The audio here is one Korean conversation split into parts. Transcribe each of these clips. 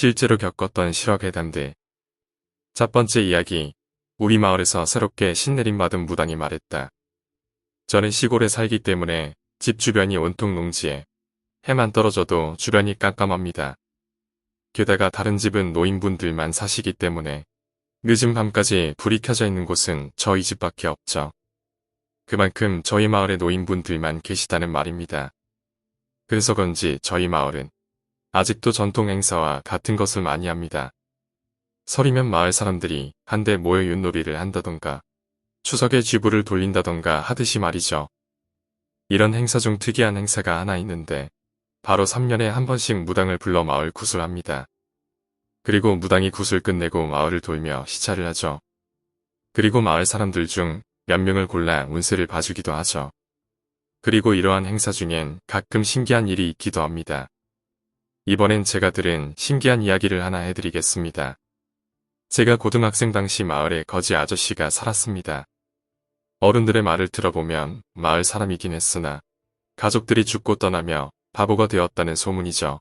실제로 겪었던 실화괴담들. 첫 번째 이야기. 우리 마을에서 새롭게 신내림 받은 무당이 말했다. 저는 시골에 살기 때문에 집 주변이 온통 농지에 해만 떨어져도 주변이 깜깜합니다. 게다가 다른 집은 노인분들만 사시기 때문에 늦은 밤까지 불이 켜져 있는 곳은 저희 집밖에 없죠. 그만큼 저희 마을에 노인분들만 계시다는 말입니다. 그래서 그런지 저희 마을은 아직도 전통 행사와 같은 것을 많이 합니다. 설이면 마을 사람들이 한데 모여 윷놀이를 한다던가 추석에 쥐불을 돌린다던가 하듯이 말이죠. 이런 행사 중 특이한 행사가 하나 있는데 바로 3년에 한 번씩 무당을 불러 마을 구슬합니다. 그리고 무당이 구슬 끝내고 마을을 돌며 시찰을 하죠. 그리고 마을 사람들 중 몇 명을 골라 운세를 봐주기도 하죠. 그리고 이러한 행사 중엔 가끔 신기한 일이 있기도 합니다. 이번엔 제가 들은 신기한 이야기를 하나 해드리겠습니다. 제가 고등학생 당시 마을에 거지 아저씨가 살았습니다. 어른들의 말을 들어보면 마을 사람이긴 했으나 가족들이 죽고 떠나며 바보가 되었다는 소문이죠.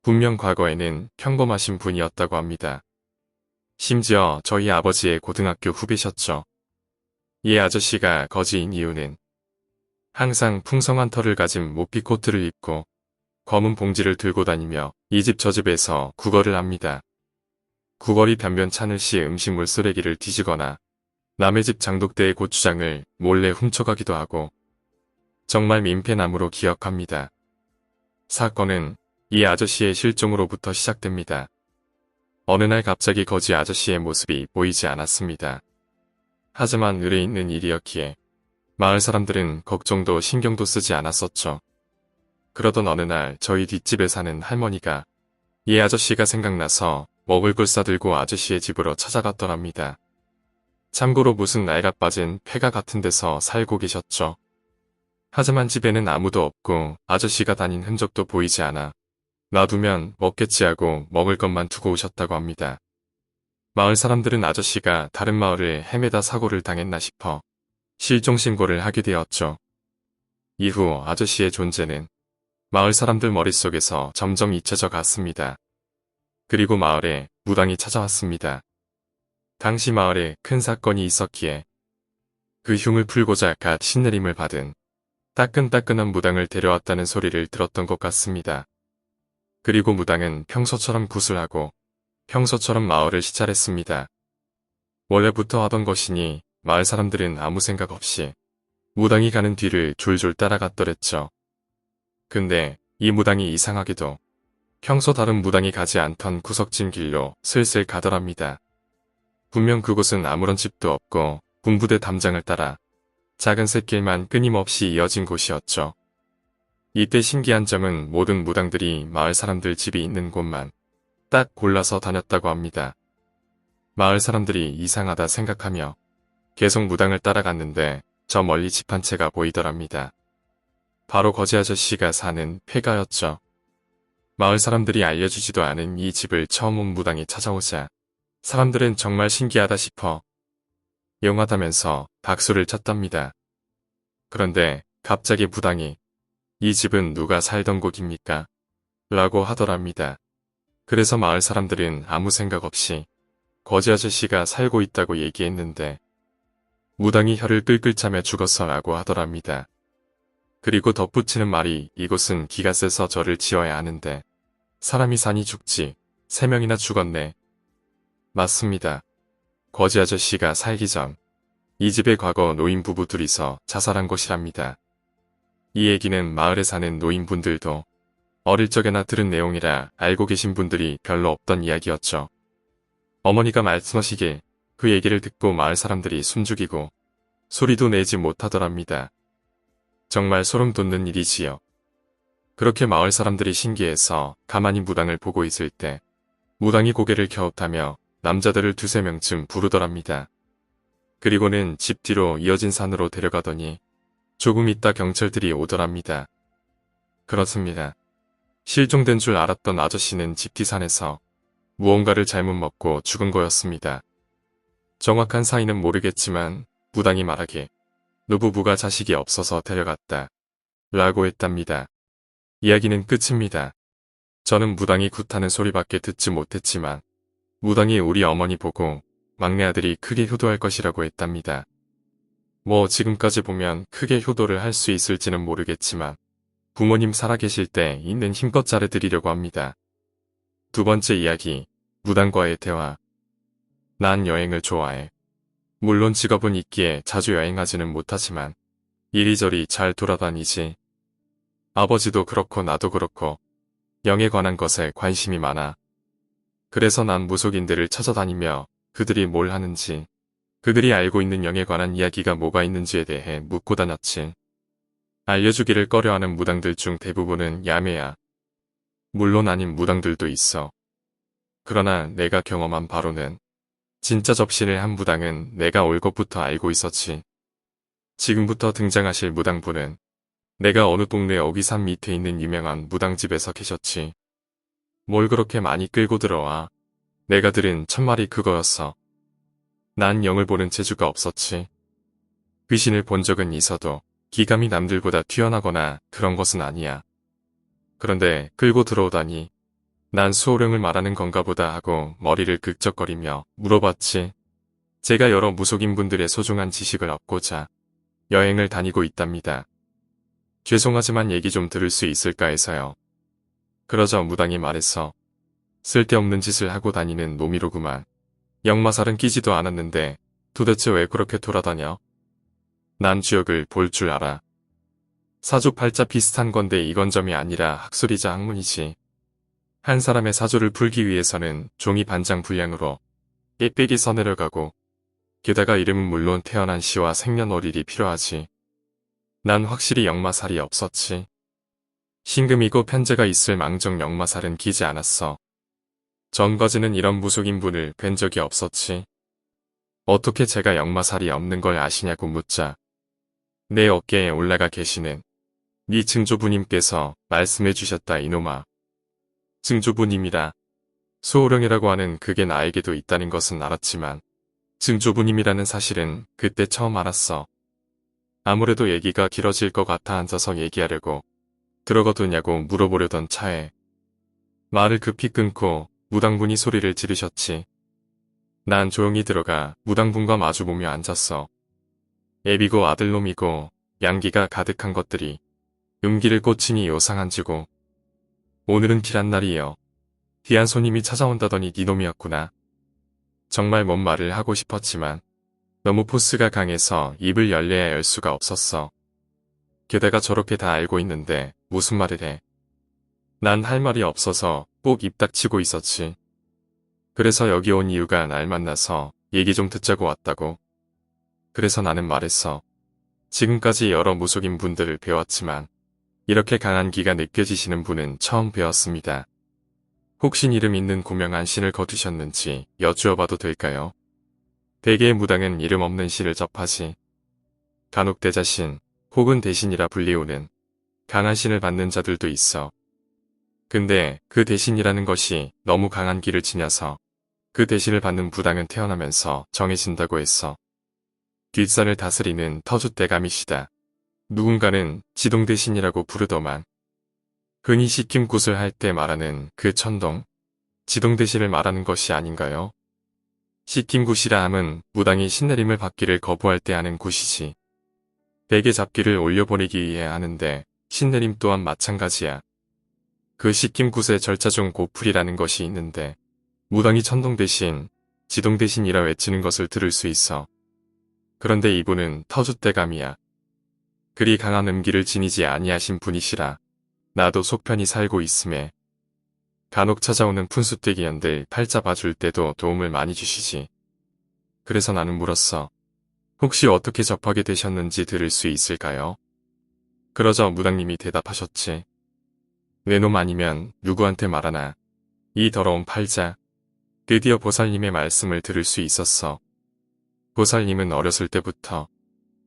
분명 과거에는 평범하신 분이었다고 합니다. 심지어 저희 아버지의 고등학교 후배셨죠. 이 아저씨가 거지인 이유는 항상 풍성한 털을 가진 모피 코트를 입고 검은 봉지를 들고 다니며 이 집 저 집에서 구걸을 합니다. 구걸이 변변찮을 시 음식물 쓰레기를 뒤지거나 남의 집 장독대의 고추장을 몰래 훔쳐가기도 하고 정말 민폐남으로 기억합니다. 사건은 이 아저씨의 실종으로부터 시작됩니다. 어느 날 갑자기 거지 아저씨의 모습이 보이지 않았습니다. 하지만 의뢰 있는 일이었기에 마을 사람들은 걱정도 신경도 쓰지 않았었죠. 그러던 어느 날 저희 뒷집에 사는 할머니가 이 아저씨가 생각나서 먹을 걸 싸들고 아저씨의 집으로 찾아갔더랍니다. 참고로 무슨 낡아 빠진 폐가 같은 데서 살고 계셨죠. 하지만 집에는 아무도 없고 아저씨가 다닌 흔적도 보이지 않아 놔두면 먹겠지 하고 먹을 것만 두고 오셨다고 합니다. 마을 사람들은 아저씨가 다른 마을을 헤매다 사고를 당했나 싶어 실종 신고를 하게 되었죠. 이후 아저씨의 존재는 마을 사람들 머릿속에서 점점 잊혀져 갔습니다. 그리고 마을에 무당이 찾아왔습니다. 당시 마을에 큰 사건이 있었기에 그 흉을 풀고자 갓 신내림을 받은 따끈따끈한 무당을 데려왔다는 소리를 들었던 것 같습니다. 그리고 무당은 평소처럼 구슬하고 평소처럼 마을을 시찰했습니다. 원래부터 하던 것이니 마을 사람들은 아무 생각 없이 무당이 가는 뒤를 졸졸 따라갔더랬죠. 근데 이 무당이 이상하게도 평소 다른 무당이 가지 않던 구석진 길로 슬슬 가더랍니다. 분명 그곳은 아무런 집도 없고 군부대 담장을 따라 작은 샛길만 끊임없이 이어진 곳이었죠. 이때 신기한 점은 모든 무당들이 마을 사람들 집이 있는 곳만 딱 골라서 다녔다고 합니다. 마을 사람들이 이상하다 생각하며 계속 무당을 따라갔는데 저 멀리 집 한 채가 보이더랍니다. 바로 거지 아저씨가 사는 폐가였죠. 마을 사람들이 알려주지도 않은 이 집을 처음 온 무당이 찾아오자 사람들은 정말 신기하다 싶어 용하다면서 박수를 쳤답니다. 그런데 갑자기 무당이 이 집은 누가 살던 곳입니까? 라고 하더랍니다. 그래서 마을 사람들은 아무 생각 없이 거지 아저씨가 살고 있다고 얘기했는데 무당이 혀를 끌끌 차며 죽었어 라고 하더랍니다. 그리고 덧붙이는 말이 이곳은 기가 세서 절을 지어야 하는데 사람이 사니 죽지 3명이나 죽었네. 맞습니다. 거지 아저씨가 살기 전 이 집의 과거 노인 부부 둘이서 자살한 곳이랍니다. 이 얘기는 마을에 사는 노인분들도 어릴 적에나 들은 내용이라 알고 계신 분들이 별로 없던 이야기였죠. 어머니가 말씀하시길 그 얘기를 듣고 마을 사람들이 숨죽이고 소리도 내지 못하더랍니다. 정말 소름 돋는 일이지요. 그렇게 마을 사람들이 신기해서 가만히 무당을 보고 있을 때 무당이 고개를 갸웃하며 남자들을 2~3명쯤 부르더랍니다. 그리고는 집 뒤로 이어진 산으로 데려가더니 조금 있다 경찰들이 오더랍니다. 그렇습니다. 실종된 줄 알았던 아저씨는 집 뒤 산에서 무언가를 잘못 먹고 죽은 거였습니다. 정확한 사인은 모르겠지만 무당이 말하길 노부부가 자식이 없어서 데려갔다 라고 했답니다. 이야기는 끝입니다. 저는 무당이 굿하는 소리밖에 듣지 못했지만 무당이 우리 어머니 보고 막내 아들이 크게 효도할 것이라고 했답니다. 뭐 지금까지 보면 크게 효도를 할 수 있을지는 모르겠지만 부모님 살아계실 때 있는 힘껏 잘해드리려고 합니다. 두 번째 이야기, 무당과의 대화. 난 여행을 좋아해. 물론 직업은 있기에 자주 여행하지는 못하지만 이리저리 잘 돌아다니지. 아버지도 그렇고 나도 그렇고 영에 관한 것에 관심이 많아. 그래서 난 무속인들을 찾아다니며 그들이 뭘 하는지, 그들이 알고 있는 영에 관한 이야기가 뭐가 있는지에 대해 묻고 다녔지. 알려주기를 꺼려하는 무당들 중 대부분은 야매야. 물론 아닌 무당들도 있어. 그러나 내가 경험한 바로는 진짜 접신을 한 무당은 내가 올 것부터 알고 있었지. 지금부터 등장하실 무당분은 내가 어느 동네 어귀산 밑에 있는 유명한 무당집에서 계셨지. 뭘 그렇게 많이 끌고 들어와. 내가 들은 첫말이 그거였어. 난 영을 보는 재주가 없었지. 귀신을 본 적은 있어도 기감이 남들보다 뛰어나거나 그런 것은 아니야. 그런데 끌고 들어오다니 난 수호령을 말하는 건가 보다 하고 머리를 극적거리며 물어봤지. 제가 여러 무속인 분들의 소중한 지식을 얻고자 여행을 다니고 있답니다. 죄송하지만 얘기 좀 들을 수 있을까 해서요. 그러자 무당이 말했어. 쓸데없는 짓을 하고 다니는 놈이로구만. 역마살은 끼지도 않았는데 도대체 왜 그렇게 돌아다녀? 난 주역을 볼 줄 알아. 사주팔자 비슷한 건데 이건점이 아니라 학술이자 학문이지. 한 사람의 사주를 풀기 위해서는 종이 반장 분량으로 빽빽이 써내려가고 게다가 이름은 물론 태어난 시와 생년월일이 필요하지. 난 확실히 역마살이 없었지. 신금이고 편제가 있을 망정 역마살은 기지 않았어. 전까지는 이런 무속인 분을 뵌 적이 없었지. 어떻게 제가 역마살이 없는 걸 아시냐고 묻자 내 어깨에 올라가 계시는 네 증조부님께서 말씀해 주셨다 이놈아. 증조부님이라. 수호령이라고 하는 그게 나에게도 있다는 것은 알았지만 증조부님이라는 사실은 그때 처음 알았어. 아무래도 얘기가 길어질 것 같아 앉아서 얘기하려고 들어가두냐고 물어보려던 차에 말을 급히 끊고 무당분이 소리를 지르셨지. 난 조용히 들어가 무당분과 마주보며 앉았어. 애비고 아들놈이고 양기가 가득한 것들이 용기를 꽂히니 요상한지고 오늘은 길한 날이여. 귀한 손님이 찾아온다더니 니놈이었구나. 정말 뭔 말을 하고 싶었지만 너무 포스가 강해서 입을 열려야 열 수가 없었어. 게다가 저렇게 다 알고 있는데 무슨 말을 해. 난 할 말이 없어서 꼭 입 닥치고 있었지. 그래서 여기 온 이유가 날 만나서 얘기 좀 듣자고 왔다고. 그래서 나는 말했어. 지금까지 여러 무속인 분들을 배웠지만 이렇게 강한 기가 느껴지시는 분은 처음 배웠습니다. 혹시 이름 있는 고명한 신을 거두셨는지 여쭈어봐도 될까요? 대개의 무당은 이름 없는 신을 접하지. 간혹 대자신 혹은 대신이라 불리우는 강한 신을 받는 자들도 있어. 근데 그 대신이라는 것이 너무 강한 기를 지녀서 그 대신을 받는 무당은 태어나면서 정해진다고 했어. 뒷산을 다스리는 터줏대감이시다. 누군가는 지동대신이라고 부르더만. 흔히 시킴굿을 할 때 말하는 그 천동, 지동대신을 말하는 것이 아닌가요? 시킴굿이라 함은 무당이 신내림을 받기를 거부할 때 하는 굿이지. 베개 잡기를 올려보내기 위해 하는데 신내림 또한 마찬가지야. 그 시킴굿의 절차 중 고풀이라는 것이 있는데 무당이 천동 대신, 지동 대신이라 외치는 것을 들을 수 있어. 그런데 이분은 터줏대감이야. 그리 강한 음기를 지니지 아니하신 분이시라 나도 속편히 살고 있음에 간혹 찾아오는 푼수떼기연들 팔자 봐줄 때도 도움을 많이 주시지. 그래서 나는 물었어. 혹시 어떻게 접하게 되셨는지 들을 수 있을까요? 그러자 무당님이 대답하셨지. 내 놈 아니면 누구한테 말하나. 이 더러운 팔자. 드디어 보살님의 말씀을 들을 수 있었어. 보살님은 어렸을 때부터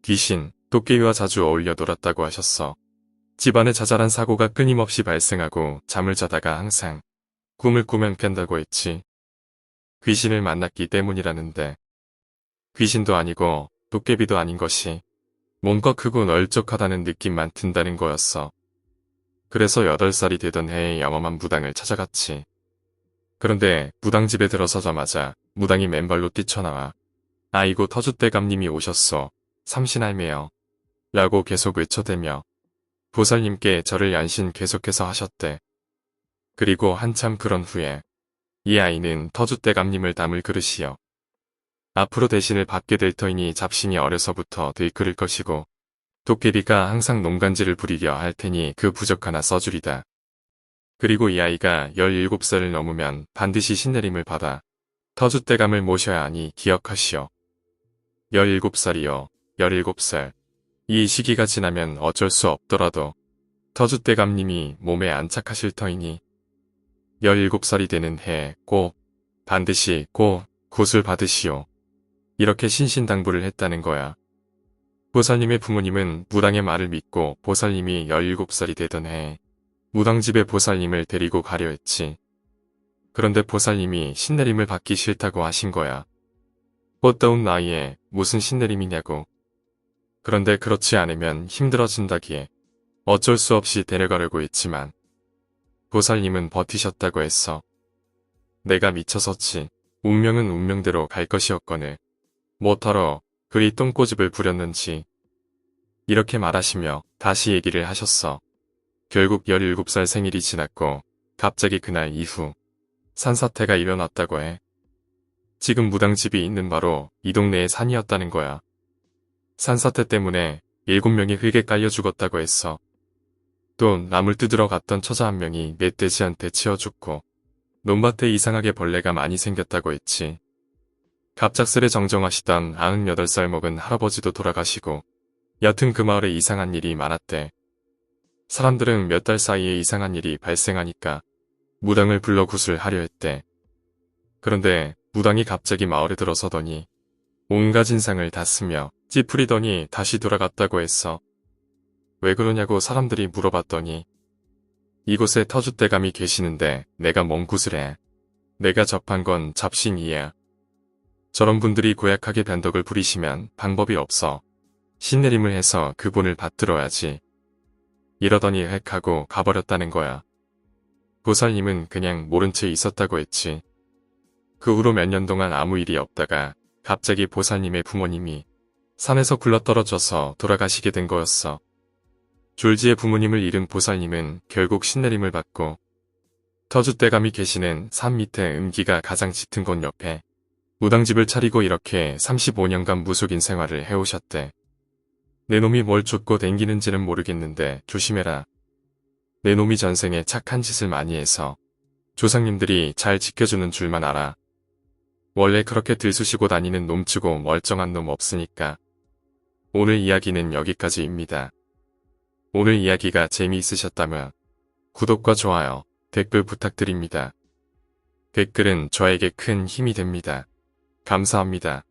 귀신, 도깨비와 자주 어울려 놀았다고 하셨어. 집안에 자잘한 사고가 끊임없이 발생하고 잠을 자다가 항상 꿈을 꾸면 깬다고 했지. 귀신을 만났기 때문이라는데 귀신도 아니고 도깨비도 아닌 것이 뭔가 크고 널쩍하다는 느낌만 든다는 거였어. 그래서 8살이 되던 해에 영험한 무당을 찾아갔지. 그런데 무당집에 들어서자마자 무당이 맨발로 뛰쳐나와 아이고 터줏대감님이 오셨소. 삼신할매요. 라고 계속 외쳐대며 보살님께 절을 연신 계속해서 하셨대. 그리고 한참 그런 후에 이 아이는 터줏대감님을 담을 그릇이요. 앞으로 대신을 받게 될 터이니 잡신이 어려서부터 들끓을 것이고 도깨비가 항상 농간질을 부리려 할 테니 그 부적 하나 써주리다. 그리고 이 아이가 17살을 넘으면 반드시 신내림을 받아 터줏대감을 모셔야 하니 기억하시오. 17살이요. 17살. 이 시기가 지나면 어쩔 수 없더라도 터줏대감님이 몸에 안착하실 터이니 17살이 되는 해 꼭 반드시 꼭 굿을 받으시오. 이렇게 신신당부를 했다는 거야. 보살님의 부모님은 무당의 말을 믿고 보살님이 17살이 되던 해에 무당집에 보살님을 데리고 가려 했지. 그런데 보살님이 신내림을 받기 싫다고 하신 거야. 꽃다운 나이에 무슨 신내림이냐고. 그런데 그렇지 않으면 힘들어진다기에 어쩔 수 없이 데려가려고 했지만 보살님은 버티셨다고 했어. 내가 미쳐서지. 운명은 운명대로 갈 것이었거늘. 뭐하러 그리 똥꼬집을 부렸는지. 이렇게 말하시며 다시 얘기를 하셨어. 결국 17살 생일이 지났고 갑자기 그날 이후 산사태가 일어났다고 해. 지금 무당집이 있는 바로 이 동네의 산이었다는 거야. 산사태 때문에 7명이 흙에 깔려 죽었다고 했어. 또 나물 뜯으러 갔던 처자 한 명이 멧돼지한테 치여 죽고 논밭에 이상하게 벌레가 많이 생겼다고 했지. 갑작스레 정정하시던 98살 먹은 할아버지도 돌아가시고 여튼 그 마을에 이상한 일이 많았대. 사람들은 몇 달 사이에 이상한 일이 발생하니까 무당을 불러 굿을 하려 했대. 그런데 무당이 갑자기 마을에 들어서더니 온갖 인상을 다 쓰며 찌푸리더니 다시 돌아갔다고 했어. 왜 그러냐고 사람들이 물어봤더니 이곳에 터줏대감이 계시는데 내가 뭔 굿을 해. 내가 접한 건 잡신이야. 저런 분들이 고약하게 변덕을 부리시면 방법이 없어. 신내림을 해서 그 본을 받들어야지. 이러더니 헥 하고 가버렸다는 거야. 보살님은 그냥 모른 채 있었다고 했지. 그 후로 몇 년 동안 아무 일이 없다가 갑자기 보살님의 부모님이 산에서 굴러떨어져서 돌아가시게 된 거였어. 졸지에 부모님을 잃은 보살님은 결국 신내림을 받고 터줏대감이 계시는 산 밑에 음기가 가장 짙은 곳 옆에 무당집을 차리고 이렇게 35년간 무속인 생활을 해오셨대. 내 놈이 뭘 쫓고 댕기는지는 모르겠는데 조심해라. 내 놈이 전생에 착한 짓을 많이 해서 조상님들이 잘 지켜주는 줄만 알아. 원래 그렇게 들쑤시고 다니는 놈치고 멀쩡한 놈 없으니까. 오늘 이야기는 여기까지입니다. 오늘 이야기가 재미있으셨다면 구독과 좋아요, 댓글 부탁드립니다. 댓글은 저에게 큰 힘이 됩니다. 감사합니다.